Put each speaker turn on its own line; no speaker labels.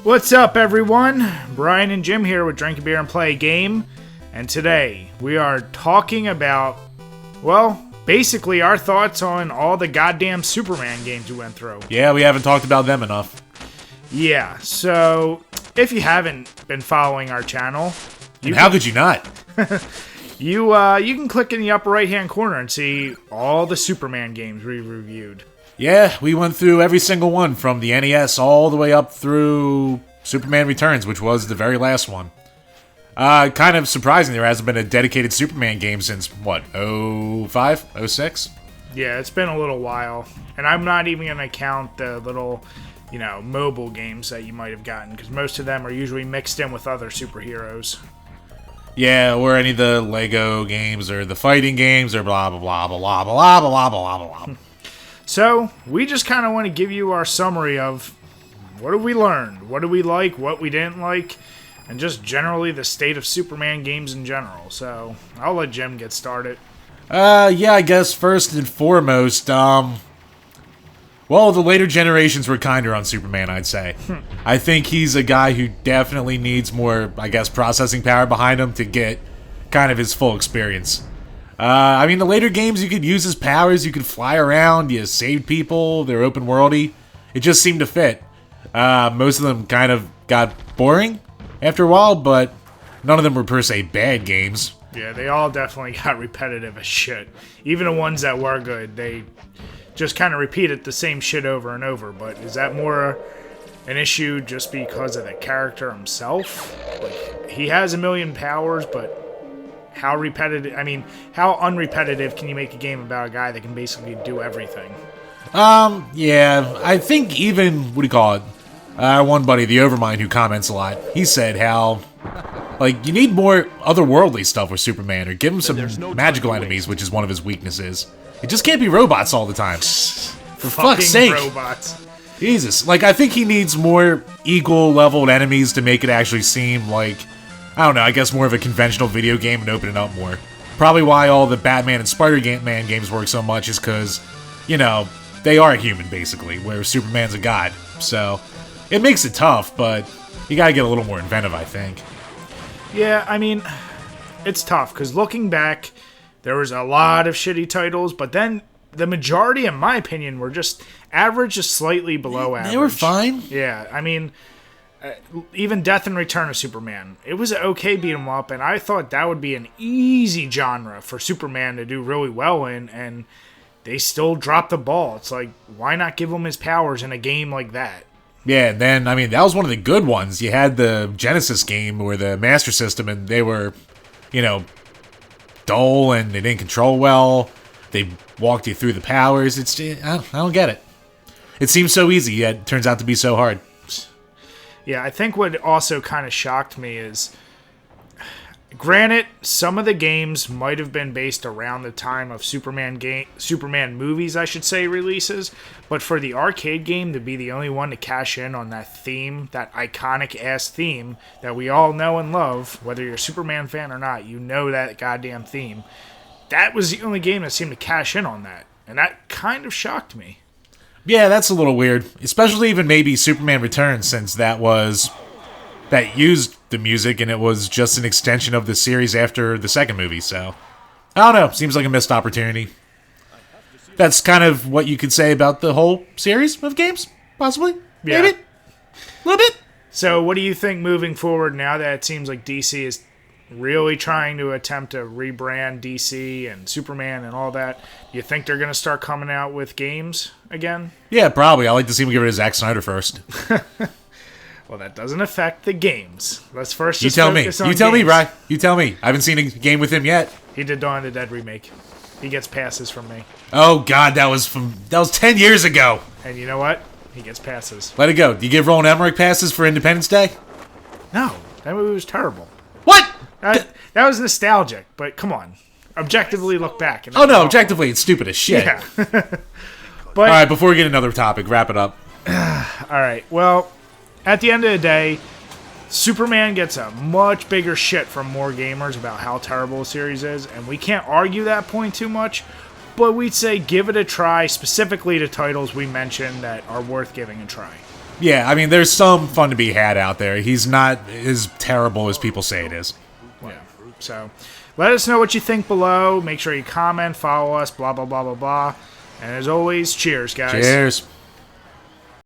What's up, everyone? Brian and Jim here with DrinkABeerandPlayAGame, and today we are talking about, well, basically our thoughts on all the goddamn Superman games we went through.
Yeah, we haven't talked about them enough.
Yeah, so if you haven't been following our channel,
how could you not?
you can click in the upper right-hand corner and see all the Superman games we reviewed.
Yeah, we went through every single one from the NES all the way up through Superman Returns, which was the very last one. Kind of surprising there hasn't been a dedicated Superman game since, what, 05? 06?
Yeah, it's been a little while. And I'm not even going to count the little, mobile games that you might have gotten, because most of them are usually mixed in with other superheroes.
Yeah, or any of the Lego games, or the fighting games, or blah, blah, blah, blah, blah, blah, blah, blah, blah, blah.
So, we just kind of want to give you our summary of what have we learned, what did we like, what we didn't like, and just generally the state of Superman games in general. So, I'll let Jim get started.
Yeah, I guess first and foremost, well, the later generations were kinder on Superman, I'd say. I think he's a guy who definitely needs more, I guess, processing power behind him to get kind of his full experience. I mean, the later games, you could use his powers, you could fly around, you saved people, they're open worldy. It just seemed to fit. Most of them kind of got boring after a while, but none of them were per se bad games.
Yeah, they all definitely got repetitive as shit. Even the ones that were good, they just kind of repeated the same shit over and over. But is that more an issue just because of the character himself? Like, he has a million powers, but how unrepetitive can you make a game about a guy that can basically do everything?
Yeah, I think even, one buddy, the Overmind, who comments a lot, he said how, you need more otherworldly stuff with Superman, or give him some magical enemies, which is one of his weaknesses. It just can't be robots all the time. For fuck's sake.
Robots.
Jesus, I think he needs more equal-leveled enemies to make it actually seem like, I don't know, I guess more of a conventional video game and open it up more. Probably why all the Batman and Spider-Man games work so much is because, they are human, basically, where Superman's a god. So, it makes it tough, but you gotta get a little more inventive, I think.
Yeah, I mean, it's tough, because looking back, there was a lot of shitty titles, but then the majority, in my opinion, were just average, just slightly below average.
They were fine.
Yeah, I mean, even Death and Return of Superman, it was an okay beat 'em up, and I thought that would be an easy genre for Superman to do really well in, and they still dropped the ball. It's like, why not give him his powers in a game like that?
Yeah, and then, I mean, that was one of the good ones. You had the Genesis game or the Master System, and they were, dull, and they didn't control well. They walked you through the powers. I don't get it. It seems so easy, yet it turns out to be so hard.
Yeah, I think what also kind of shocked me is, granted, some of the games might have been based around the time of Superman movies, I should say, releases, but for the arcade game to be the only one to cash in on that theme, that iconic-ass theme that we all know and love, whether you're a Superman fan or not, you know that goddamn theme, that was the only game that seemed to cash in on that, and that kind of shocked me.
Yeah, that's a little weird. Especially even maybe Superman Returns, since that used the music and it was just an extension of the series after the second movie, so I don't know. Seems like a missed opportunity. That's kind of what you could say about the whole series of games, possibly.
Yeah.
Maybe. A little bit.
So what do you think moving forward now that it seems like DC is really trying to attempt to rebrand DC and Superman and all that? You think they're going to start coming out with games again?
Yeah, probably. I'd like to see him get rid of Zack Snyder first.
Well, that doesn't affect the games. Let's first
You tell me, Ryan. You tell me. I haven't seen a game with him yet.
He did Dawn of the Dead remake. He gets passes from me.
Oh, God, that was 10 years ago.
And you know what? He gets passes.
Let it go. Do you give Roland Emmerich passes for Independence Day?
No, that movie was terrible.
What?
That was nostalgic, but come on. Objectively look back.
Oh, no, objectively, it's stupid as shit.
Yeah. But,
all right, before we get another topic, wrap it up.
All right, well, at the end of the day, Superman gets a much bigger shit from more gamers about how terrible the series is, and we can't argue that point too much, but we'd say give it a try, specifically to titles we mentioned that are worth giving a try.
Yeah, I mean, there's some fun to be had out there. He's not as terrible as people say it is.
Yeah. So, let us know what you think below. Make sure you comment, follow us, blah, blah, blah, blah, blah. And as always, cheers, guys.
Cheers.